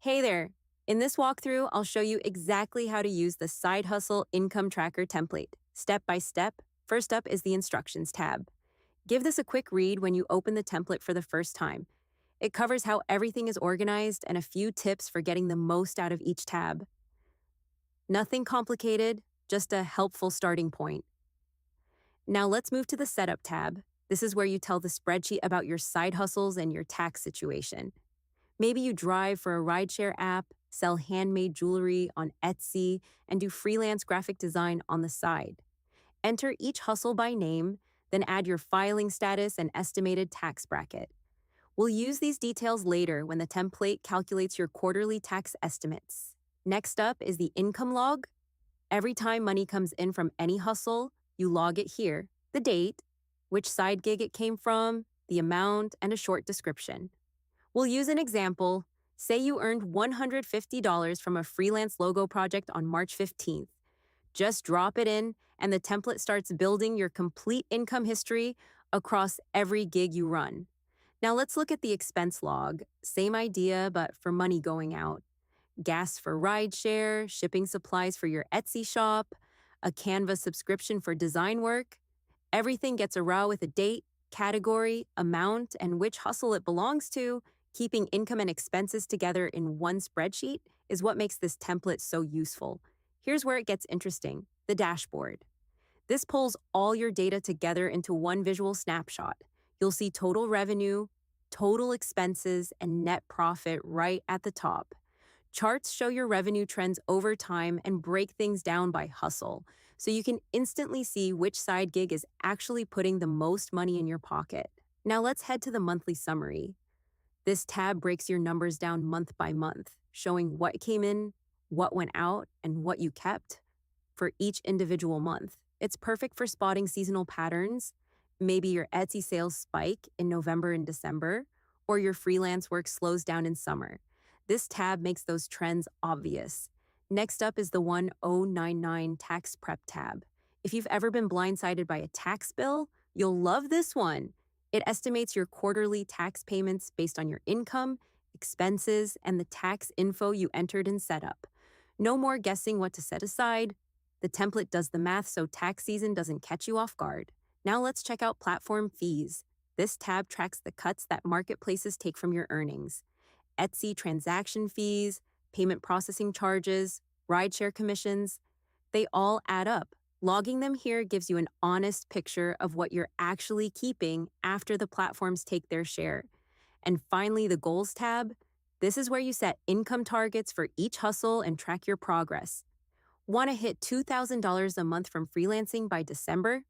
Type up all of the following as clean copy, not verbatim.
Hey there! In this walkthrough, I'll show you exactly how to use the Side Hustle Income Tracker template, step by step. First up is the Instructions tab. Give this a quick read when you open the template for the first time. It covers how everything is organized and a few tips for getting the most out of each tab. Nothing complicated, just a helpful starting point. Now let's move to the Setup tab. This is where you tell the spreadsheet about your side hustles and your tax situation. Maybe you drive for a rideshare app, sell handmade jewelry on Etsy, and do freelance graphic design on the side. Enter each hustle by name, then add your filing status and estimated tax bracket. We'll use these details later when the template calculates your quarterly tax estimates. Next up is the income log. Every time money comes in from any hustle, you log it here, the date, which side gig it came from, the amount, and a short description. We'll use an example. Say you earned $150 from a freelance logo project on March 15th. Just drop it in, and the template starts building your complete income history across every gig you run. Now let's look at the expense log. Same idea, but for money going out. Gas for rideshare, shipping supplies for your Etsy shop, a Canva subscription for design work. Everything gets a row with a date, category, amount, and which hustle it belongs to. Keeping income and expenses together in one spreadsheet is what makes this template so useful. Here's where it gets interesting: the dashboard. This pulls all your data together into one visual snapshot. You'll see total revenue, total expenses, and net profit right at the top. Charts show your revenue trends over time and break things down by hustle, so you can instantly see which side gig is actually putting the most money in your pocket. Now let's head to the monthly summary. This tab breaks your numbers down month by month, showing what came in, what went out, and what you kept for each individual month. It's perfect for spotting seasonal patterns. Maybe your Etsy sales spike in November and December, or your freelance work slows down in summer. This tab makes those trends obvious. Next up is the 1099 Tax Prep tab. If you've ever been blindsided by a tax bill, you'll love this one. It estimates your quarterly tax payments based on your income, expenses, and the tax info you entered in setup. No more guessing what to set aside. The template does the math so tax season doesn't catch you off guard. Now let's check out platform fees. This tab tracks the cuts that marketplaces take from your earnings. Etsy transaction fees, payment processing charges, rideshare commissions, they all add up. Logging them here gives you an honest picture of what you're actually keeping after the platforms take their share. And finally, the Goals tab. This is where you set income targets for each hustle and track your progress. Want to hit $2,000 a month from freelancing by December?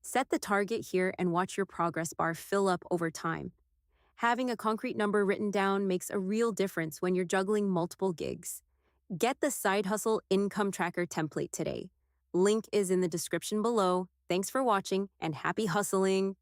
Set the target here and watch your progress bar fill up over time. Having a concrete number written down makes a real difference when you're juggling multiple gigs. Get the Side Hustle Income Tracker template today. Link is in the description below. Thanks for watching and happy hustling!